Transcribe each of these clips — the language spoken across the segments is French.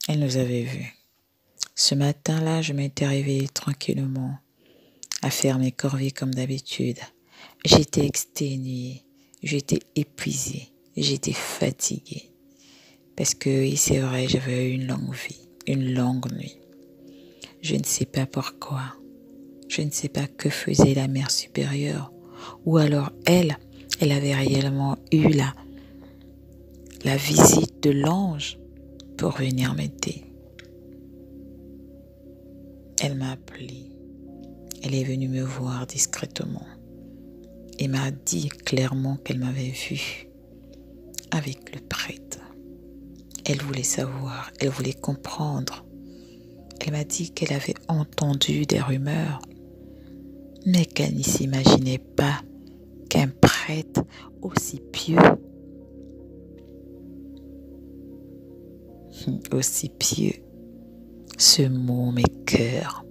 Elle nous avait vus. Ce matin-là, je m'étais réveillée tranquillement, à faire mes corvées comme d'habitude. J'étais exténuée, j'étais épuisée, j'étais fatiguée. Parce que oui, c'est vrai, j'avais eu une longue vie, une longue nuit. Je ne sais pas pourquoi. Je ne sais pas que faisait la mère supérieure. Ou alors elle avait réellement eu la visite de l'ange pour venir m'aider. Elle m'a appelé. Elle est venue me voir discrètement et m'a dit clairement qu'elle m'avait vue avec le prêtre. Elle voulait savoir, elle voulait comprendre. Elle m'a dit qu'elle avait entendu des rumeurs, mais qu'elle n'y s'imaginait pas qu'un prêtre aussi pieux, ce mot m'écoeure.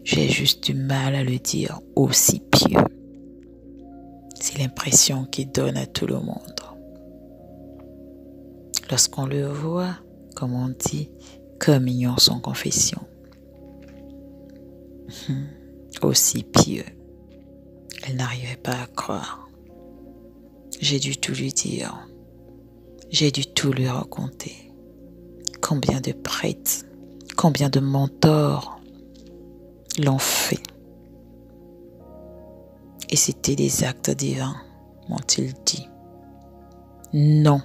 J'ai juste du mal à le dire, aussi pieux. C'est l'impression qu'il donne à tout le monde. Lorsqu'on le voit, comme on dit, communion sans confession. Aussi pieux. Elle n'arrivait pas à croire. J'ai dû tout lui dire. J'ai dû tout lui raconter. Combien de prêtres, combien de mentors l'ont fait. Et c'était des actes divins, m'ont-ils dit. Non,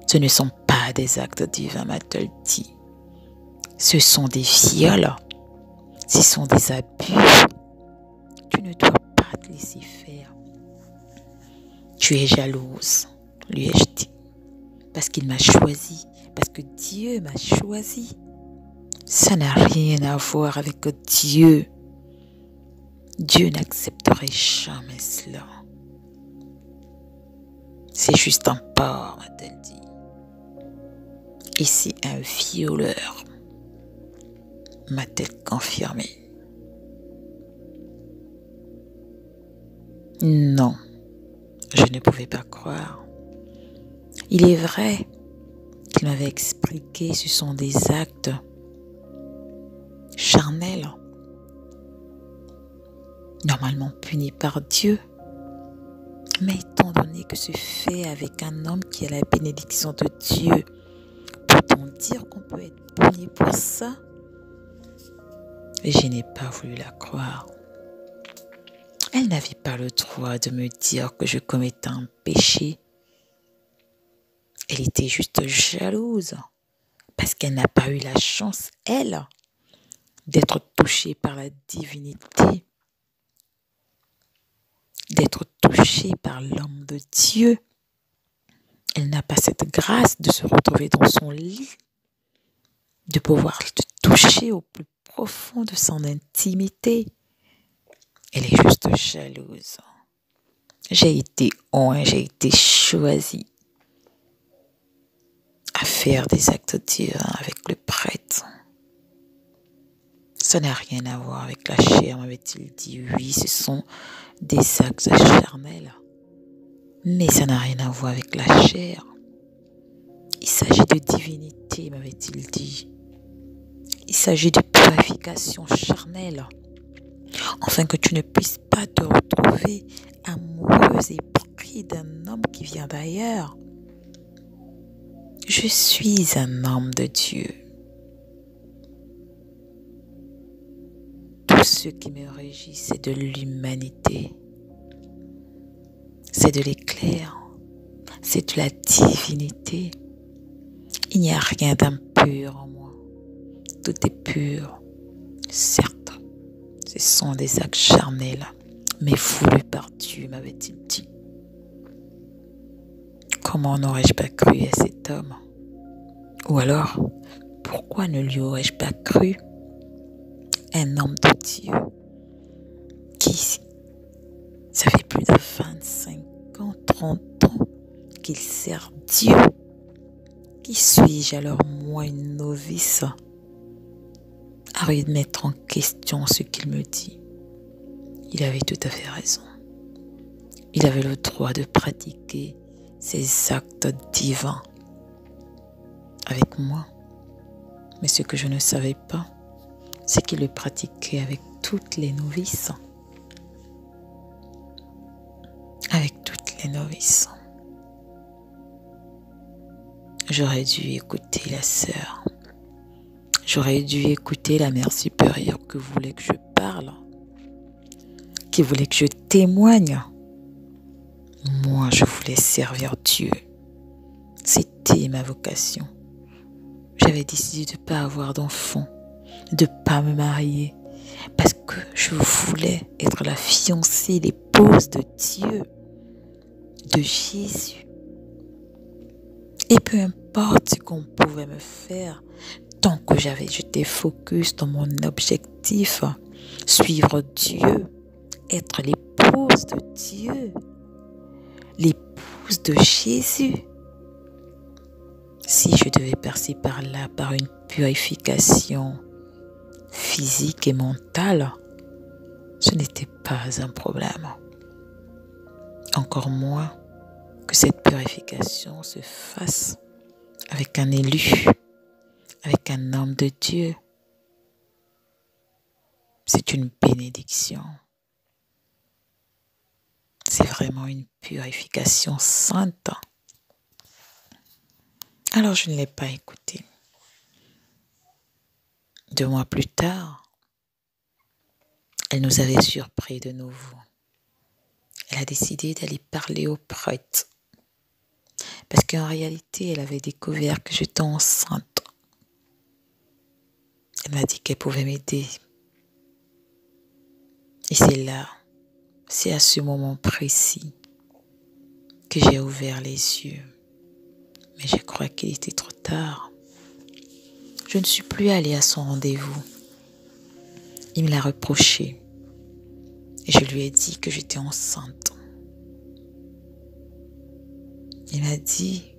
ce ne sont pas des actes divins, m'a-t-elle dit. Ce sont des viols. Ce sont des abus. Tu ne dois pas te laisser faire. Tu es jalouse, lui ai-je dit. Parce qu'il m'a choisi. Parce que Dieu m'a choisi. Ça n'a rien à voir avec Dieu. Dieu n'accepterait jamais cela. C'est juste un porc, m'a-t-elle dit. Et c'est un violeur, m'a-t-elle confirmé. Non, je ne pouvais pas croire. Il est vrai qu'il m'avait expliqué ce sont des actes charnels, normalement punis par Dieu. Mais étant donné que ce fait avec un homme qui a la bénédiction de Dieu, peut-on dire qu'on peut être puni pour ça? Et je n'ai pas voulu la croire. Elle n'avait pas le droit de me dire que je commettais un péché. Elle était juste jalouse parce qu'elle n'a pas eu la chance, elle, d'être touchée par la divinité, d'être touchée par l'homme de Dieu. Elle n'a pas cette grâce de se retrouver dans son lit, de pouvoir te toucher au plus profond de son intimité. Elle est juste jalouse. J'ai été oint, j'ai été choisie à faire des actes divins avec le prêtre. Ça n'a rien à voir avec la chair, m'avait-il dit. Oui, ce sont des actes charnels. Mais ça n'a rien à voir avec la chair. Il s'agit de divinité, m'avait-il dit. Il s'agit de purification charnelle. Afin que tu ne puisses pas te retrouver amoureuse et prise d'un homme qui vient d'ailleurs. Je suis un homme de Dieu. Tout ce qui me régit, c'est de l'humanité. C'est de l'éclair. C'est de la divinité. Il n'y a rien d'impur en moi. Tout est pur. Certes, ce sont des actes charnels, mais voulus par Dieu, m'avait-il dit. Comment n'aurais-je pas cru à cet homme? Ou alors, pourquoi ne lui aurais-je pas cru? Un homme de Dieu qui, ça fait plus de 25 ans, 30 ans qu'il sert Dieu. Qui suis-je alors, moi, une novice, à remettre en question ce qu'il me dit? Il avait tout à fait raison. Il avait le droit de pratiquer ses actes divins avec moi. Mais ce que je ne savais pas, c'est qu'il le pratiquait avec toutes les novices. Avec toutes les novices. J'aurais dû écouter la sœur. J'aurais dû écouter la mère supérieure qui voulait que je parle, qui voulait que je témoigne. Moi, je voulais servir Dieu. C'était ma vocation. J'avais décidé de ne pas avoir d'enfant, de ne pas me marier, parce que je voulais être la fiancée, l'épouse de Dieu, de Jésus. Et peu importe ce qu'on pouvait me faire, tant que j'étais focus dans mon objectif, suivre Dieu, être l'épouse de Dieu, l'épouse de Jésus. Si je devais passer par là, par une purification physique et mentale, ce n'était pas un problème. Encore moins que cette purification se fasse avec un élu, avec un homme de Dieu. C'est une bénédiction. C'est vraiment une purification sainte. Alors je ne l'ai pas écouté. 2 mois plus tard, elle nous avait surpris de nouveau. Elle a décidé d'aller parler au prêtre. Parce qu'en réalité, elle avait découvert que j'étais enceinte. Elle m'a dit qu'elle pouvait m'aider. Et c'est à ce moment précis que j'ai ouvert les yeux. Mais je crois qu'il était trop tard. Je ne suis plus allée à son rendez-vous. Il me l'a reproché. Et je lui ai dit que j'étais enceinte. Il m'a dit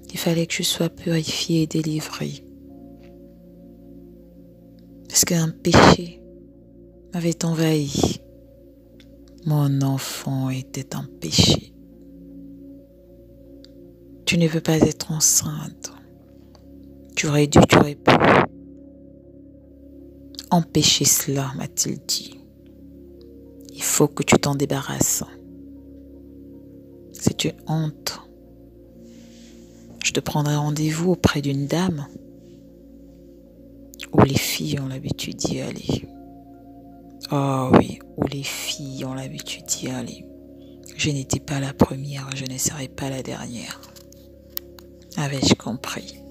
qu'il fallait que je sois purifiée et délivrée. Parce qu'un péché m'avait envahi. Mon enfant était un péché. Tu ne veux pas être enceinte. Tu aurais pu empêcher cela, m'a-t-il dit. Il faut que tu t'en débarrasses. C'est une honte. Je te prendrai rendez-vous auprès d'une dame où les filles ont l'habitude d'y aller. Oh oui, où les filles ont l'habitude d'y aller. Je n'étais pas la première, je ne serai pas la dernière. Avais-je compris?